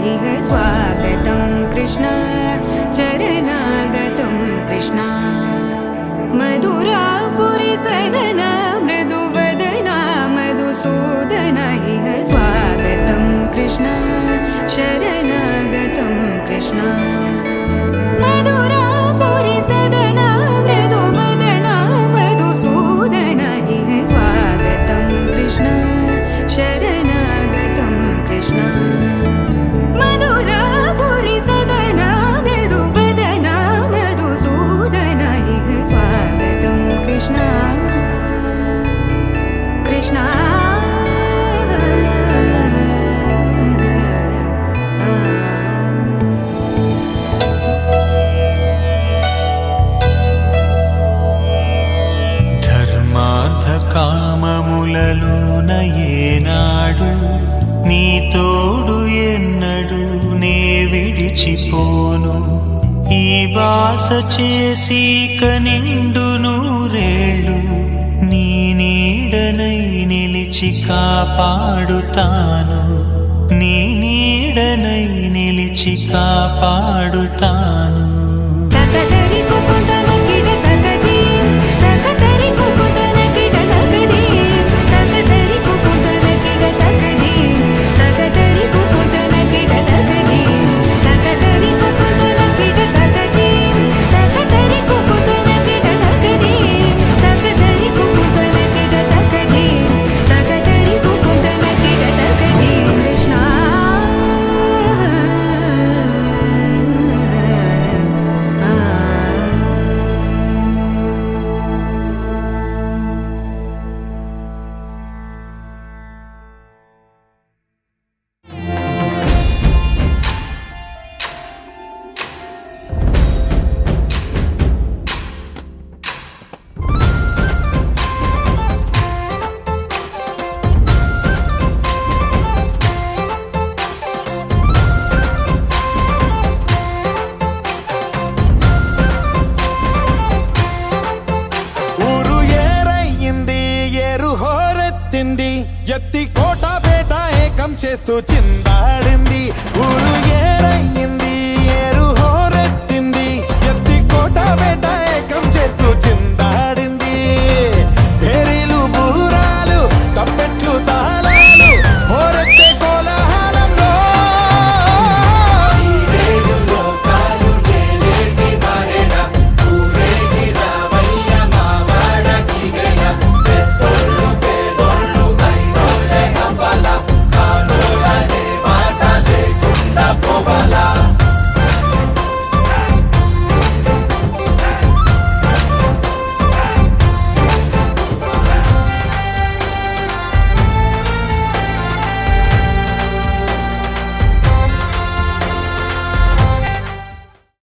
इह स्वागतं कृष्ण चरणागतं कृष्ण मधुरापुरि सदन मृदुवदना मधुसूदन इह स्वागतं कृष्ण शरणागतं कृष्ण मधुरापुरि सदन मृदुवदना मधुसूदन इह स्वागतं कृष्ण शरणागतं कृष्ण मधुरापुरि सदन मृदुवदना मधुसूदन इह स्वागतं कृष्ण कृष्ण కామములలోన ఏనాడు నీ తోడు ఎన్నడు నే విడిచిపోను ఈ బాస చేసి కనిండు నూరేళ్ళు నీ నీడనై నిలిచి కాపాడుతాను నీ నీడనై నిలిచి కాపాడుతాను ఎత్తి కోట బేట ఏకం చేస్తూ చిందాడింది ఊరు ఏరయ్యింది